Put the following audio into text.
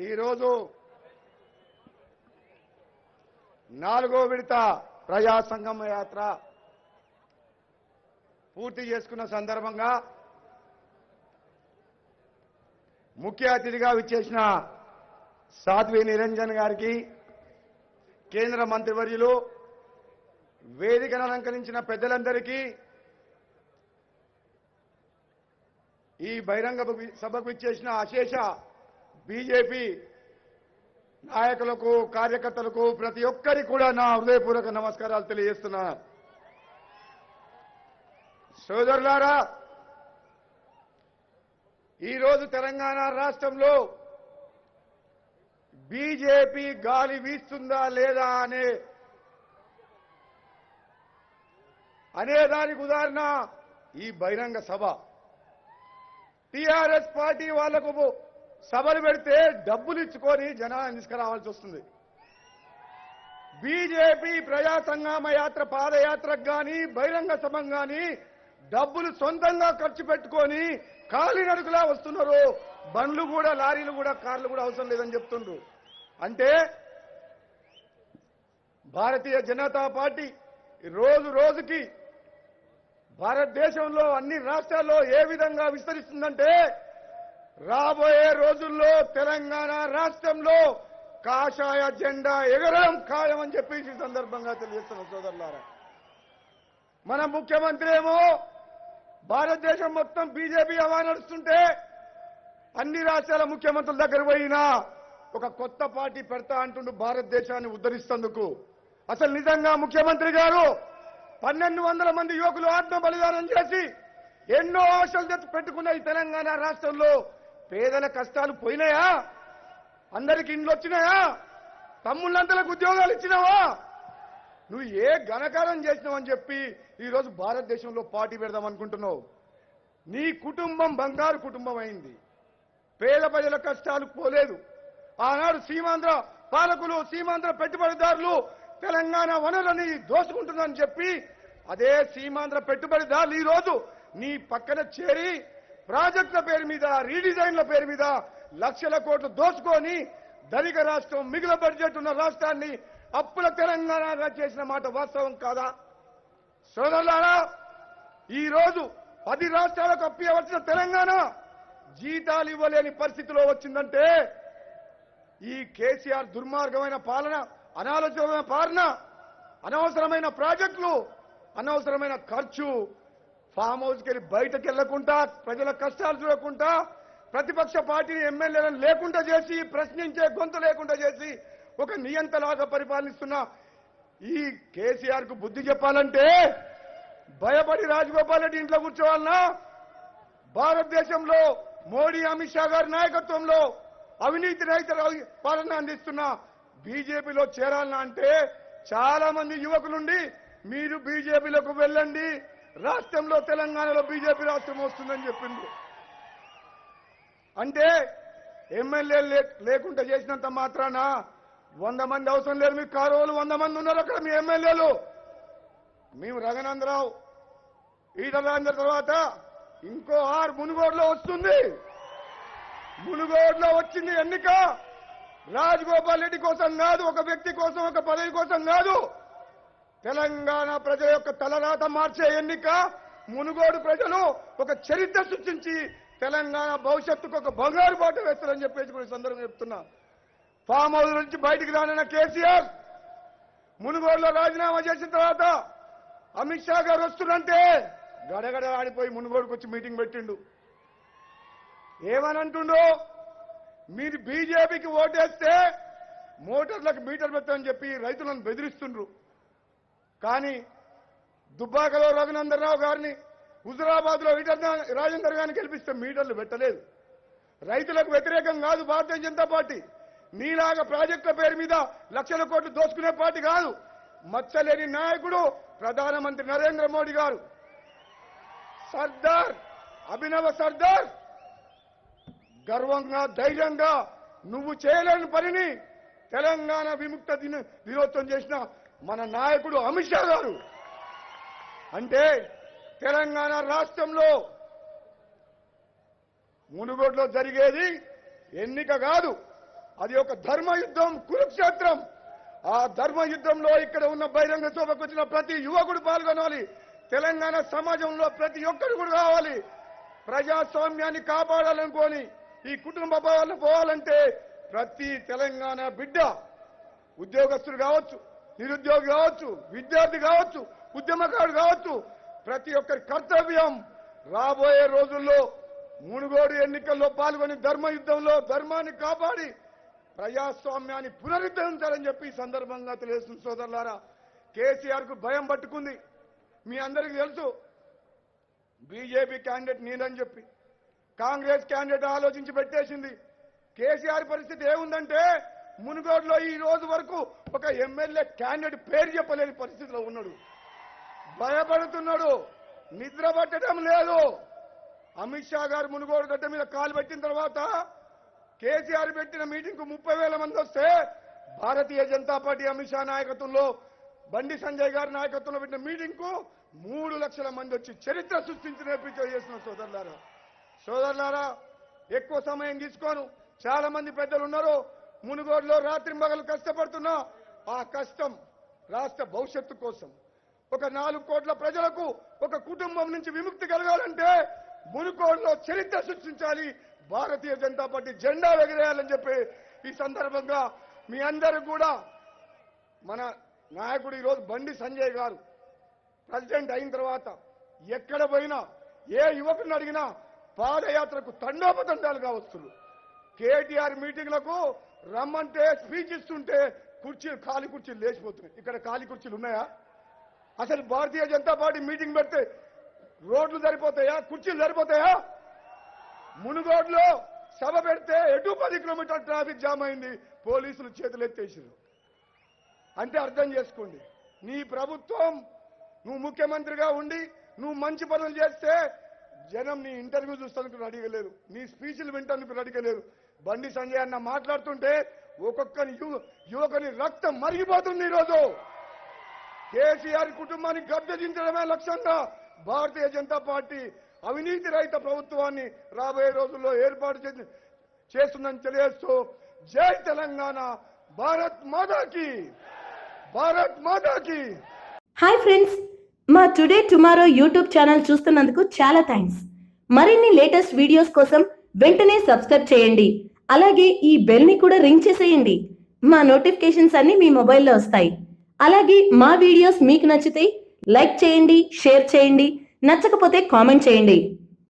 ఈరోజు 4వ విడత ప్రజా సంగమ యాత్ర పూర్తి చేసుకున్న సందర్భంగా ముఖ్య అతిథిగా విచ్చేసిన సాధ్వి నిరంజన్ గారికి, కేంద్ర మంత్రివర్యులు, వేదికను అలంకరించిన పెద్దలందరికీ, ఈ బహిరంగ సభకు విచ్చేసిన అశేష బీజేపీ నాయకులకు, కార్యకర్తలకు ప్రతి ఒక్కరికి కూడా నా హృదయపూర్వక నమస్కారాలు తెలియజేస్తున్నాను. సోదరులారా, ఈరోజు తెలంగాణ రాష్ట్రంలో బీజేపీ గాలి వీస్తుందా లేదా అనే దానికి ఉదాహరణ ఈ బహిరంగ సభ. టీఆర్ఎస్ పార్టీ వాళ్లకు సభలు పెడితే డబ్బులు ఇచ్చుకొని జనాన్ని తీసుకురావాల్సి వస్తుంది. బీజేపీ ప్రజా సంగ్రామ యాత్ర పాదయాత్రకు కానీ బహిరంగ సభకు కానీ డబ్బులు సొంతంగా ఖర్చు పెట్టుకొని కాలినడకలా వస్తున్నారు. బండ్లు కూడా, లారీలు కూడా, కార్లు కూడా అవసరం లేదని చెప్తున్నారు. అంటే భారతీయ జనతా పార్టీ రోజు రోజుకి భారతదేశంలో అన్ని రాష్ట్రాల్లో ఏ విధంగా విస్తరిస్తుందంటే, రాబోయే రోజుల్లో తెలంగాణ రాష్ట్రంలో కాషాయ జెండా ఎగరడం ఖాయమని చెప్పి ఈ సందర్భంగా తెలియజేస్తున్న సోదరులారా. మన ముఖ్యమంత్రి ఏమో భారతదేశం మొత్తం బీజేపీ హవా నడుస్తుంటే అన్ని రాష్ట్రాల ముఖ్యమంత్రుల దగ్గర పోయినా ఒక కొత్త పార్టీ పెడతా అంటుండు భారతదేశాన్ని ఉద్ధరిస్తేందుకు. అసలు నిజంగా ముఖ్యమంత్రి గారు 1200 మంది యువకులు ఆత్మ బలిదానం చేసి ఎన్నో ఆశలు పెట్టుకున్న ఈ తెలంగాణ రాష్ట్రంలో పేదల కష్టాలు పోయినాయా? అందరికి ఇండ్లు వచ్చినాయా? తమ్ముళ్ళందరికి ఉద్యోగాలు ఇచ్చినావా? నువ్వు ఏ ఘనకారం చేసినావని చెప్పి ఈరోజు భారతదేశంలో పార్టీ పెడదాం అనుకుంటున్నావు. నీ కుటుంబం బంగారు కుటుంబం అయింది. పేద ప్రజల కష్టాలు పోలేదు. ఆనాడు సీమాంధ్ర పాలకులు, సీమాంధ్ర పెట్టుబడిదారులు తెలంగాణ వనరులని దోచుకుంటున్నారని చెప్పి అదే సీమాంధ్ర పెట్టుబడిదారులు ఈరోజు నీ పక్కన చేరి ప్రాజెక్టుల పేరు మీద, రీడిజైన్ల పేరు మీద లక్షల కోట్లు దోచుకొని ధనిక రాష్ట్రం, మిగిలిన బడ్జెట్ ఉన్న రాష్ట్రాన్ని అప్పుల తెలంగాణగా చేసిన మాట వాస్తవం కాదా? సోదరులారా, ఈరోజు 10 రాష్ట్రాలకు అప్పియవలసిన తెలంగాణ జీతాలు ఇవ్వలేని పరిస్థితిలో వచ్చిందంటే ఈ కేసీఆర్ దుర్మార్గమైన పాలన, అనాలోచితమైన పాలన, అనవసరమైన ప్రాజెక్టులు, అనవసరమైన ఖర్చు, ఫామ్ హౌస్కి వెళ్ళి బయటకు వెళ్లకుండా, ప్రజల కష్టాలు చూడకుండా, ప్రతిపక్ష పార్టీని ఎమ్మెల్యేలను లేకుండా చేసి, ప్రశ్నించే గొంతు లేకుండా చేసి ఒక నియంతలాగా పరిపాలిస్తున్న ఈ కేసీఆర్ కు బుద్ధి చెప్పాలంటే భయపడి రాజగోపాల్ రెడ్డి ఇంట్లో కూర్చోవాలన్నా? భారతదేశంలో మోడీ, అమిత్ షా గారి నాయకత్వంలో అవినీతి రహిత పాలన అందిస్తున్న బీజేపీలో చేరాలన్నా అంటే చాలా మంది యువకులుండి మీరు బీజేపీలోకి వెళ్ళండి, రాష్ట్రంలో తెలంగాణలో బీజేపీ రాష్ట్రం వస్తుందని చెప్పింది. అంటే ఎమ్మెల్యే లేకుండా చేసినంత మాత్రాన 100 మంది అవసరం లేదు. మీకు కారోలు 100 మంది ఉన్నారు అక్కడ మీ ఎమ్మెల్యేలు. మేము రఘునందరావు, ఈటల తర్వాత ఇంకో 6 మునుగోడులో వస్తుంది. మునుగోడులో వచ్చింది ఎన్నిక రాజగోపాల్ రెడ్డి కోసం కాదు, ఒక వ్యక్తి కోసం, ఒక పదవి కోసం కాదు. తెలంగాణ ప్రజల యొక్క తలరాత మార్చే ఎన్నిక. మునుగోడు ప్రజలు ఒక చరిత్ర సృష్టించి తెలంగాణ భవిష్యత్తుకు ఒక బంగారు బాట వేస్తారని చెప్పేసి కూడా సందర్భంగా చెప్తున్నా. ఫామ్ హౌస్ నుంచి బయటికి రానన్న కేసీఆర్ మునుగోడులో రాజీనామా చేసిన తర్వాత అమిత్ షా గారు వస్తున్నంటే గడగడ ఆడిపోయి మునుగోడుకు వచ్చి మీటింగ్ పెట్టిండు. ఏమనంటుండో, మీరు బీజేపీకి ఓటేస్తే మోటార్లకు మీటర్ పెట్టమని చెప్పి రైతులను బెదిరిస్తుండ్రు. కానీ దుబ్బాకలో రఘునందరావు గారిని, హుజురాబాద్ లో రాజేందర్ గారిని గెలిపిస్తే మీటర్లు పెట్టలేదు. రైతులకు వ్యతిరేకం కాదు భారతీయ జనతా పార్టీ. నీలాగా ప్రాజెక్టుల పేరు మీద లక్షల కోట్లు దోచుకునే పార్టీ కాదు. మచ్చలేని నాయకుడు ప్రధానమంత్రి నరేంద్ర మోడీ గారు. సర్దార్, అభినవ సర్దార్. గర్వంగా, ధైర్యంగా నువ్వు చేయలేని పనిని తెలంగాణ విముక్త దినోత్సవం చేసిన మన నాయకుడు అమిత్ షా గారు. అంటే తెలంగాణ రాష్ట్రంలో మునుగోడులో జరిగేది ఎన్నిక కాదు, అది ఒక ధర్మ యుద్ధం, కురుక్షేత్రం. ఆ ధర్మ యుద్ధంలో ఇక్కడ ఉన్న బహిరంగ సభకు వచ్చిన ప్రతి యువకుడు పాల్గొనాలి. తెలంగాణ సమాజంలో ప్రతి ఒక్కరు కూడా కావాలి. ప్రజాస్వామ్యాన్ని కాపాడాలనుకోని ఈ కుటుంబ భావాలు పోవాలంటే ప్రతి తెలంగాణ బిడ్డ, ఉద్యోగస్తుడు కావచ్చు, నిరుద్యోగి కావచ్చు, విద్యార్థి కావచ్చు, ఉద్యమకారుడు కావచ్చు, ప్రతి ఒక్కరి కర్తవ్యం రాబోయే రోజుల్లో మునుగోడు ఎన్నికల్లో పాల్గొని ధర్మ యుద్ధంలో ధర్మాన్ని కాపాడి ప్రజాస్వామ్యాన్ని పునరుద్ధరించాలని చెప్పి ఈ సందర్భంగా తెలియజేస్తుంది. సోదరులారా, కేసీఆర్ కు భయం పట్టుకుంది. మీ అందరికీ తెలుసు, బీజేపీ క్యాండిడేట్ నేనని చెప్పి కాంగ్రెస్ క్యాండిడేట్ ఆలోచించి పెట్టేసింది. కేసీఆర్ పరిస్థితి ఏముందంటే మునుగోడులో ఈ రోజు వరకు ఒక ఎమ్మెల్యే క్యాండిడేట్ పేరు చెప్పలేని పరిస్థితిలో ఉన్నాడు. భయపడుతున్నాడు, నిద్ర పట్టడం లేదు. అమిత్ షా గారు మునుగోడు గడ్డ మీద కాలు పెట్టిన తర్వాత కేసీఆర్ పెట్టిన మీటింగ్ కు 30,000 మంది వస్తే భారతీయ జనతా పార్టీ అమిత్ షా నాయకత్వంలో బండి సంజయ్ గారి నాయకత్వంలో పెట్టిన మీటింగ్ కు 3 లక్షల మంది వచ్చి చరిత్ర సృష్టించిన చేస్తున్న సోదరులారా, ఎక్కువ సమయం తీసుకోను. చాలా మంది పెద్దలు ఉన్నారు. మునుగోడులో రాత్రింబగలు కష్టపడుతున్నా ఆ కష్టం రాష్ట్ర భవిష్యత్తు కోసం, ఒక 4 కోట్ల ప్రజలకు ఒక కుటుంబం నుంచి విముక్తి కలగాలంటే మునుగోడులో చరిత్ర సృష్టించాలి, భారతీయ జనతా పార్టీ జెండా ఎగరేయాలని చెప్పి ఈ సందర్భంగా మీ అందరూ కూడా మన నాయకుడు ఈరోజు బండి సంజయ్ గారు ప్రెసిడెంట్ అయిన తర్వాత ఎక్కడ పోయినా ఏ యువకుని అడిగినా పాదయాత్రకు తండోపతండాలుగా వస్తున్నారు. కేటీఆర్ మీటింగ్లకు రమ్మంటే స్పీచ్ ఇస్తుంటే ఖాళీ కుర్చీలు లేచిపోతున్నాయి. ఇక్కడ ఖాళీ కుర్చీలు ఉన్నాయా? అసలు భారతీయ జనతా పార్టీ మీటింగ్ పెడితే రోడ్లు సరిపోతాయా? కుర్చీలు సరిపోతాయా? మునుగోడులో సభ పెడితే ఎటు 10 కిలోమీటర్ల ట్రాఫిక్ జామ్ అయింది, పోలీసులు చేతులు ఎత్తేసారు. అంటే అర్థం చేసుకోండి, నీ ప్రభుత్వం, నువ్వు ముఖ్యమంత్రిగా ఉండి నువ్వు మంచి పనులు చేస్తే జనం నీ ఇంటర్వ్యూ చూస్తానికి రెడీగా లేరు, నీ స్పీచ్లు వింటానికి రెడీగా లేరు. బండి సంజయ్ అన్న మాట్లాడుతుంటే ఒక్కొక్కని యువకుని రక్తం మరిగిపోతుంది. ఈరోజు కేసీఆర్ కుటుంబాన్ని గద్దెదించడమే లక్ష్యంగా భారతీయ జనతా పార్టీ అవినీతి రహిత ప్రభుత్వాన్ని రాబోయే రోజుల్లో ఏర్పాటు చేస్తుందని తెలియజేస్తూ జై తెలంగాణ, భారత్ మాతాకి, భారత్ మాతాకి. హాయ్ ఫ్రెండ్స్, మా టుడే టుమారో యూట్యూబ్ ఛానల్ చూస్తున్నందుకు చాలా థ్యాంక్స్. మరిన్ని లేటెస్ట్ వీడియోస్ కోసం వెంటనే సబ్స్క్రైబ్ చేయండి. అలాగే ఈ బెల్ ని కూడా రింగ్ చేసేయండి. మా నోటిఫికేషన్స్ అన్ని మీ మొబైల్లో వస్తాయి. అలాగే మా వీడియోస్ మీకు నచ్చితే లైక్ చేయండి, షేర్ చేయండి, నచ్చకపోతే కామెంట్ చేయండి.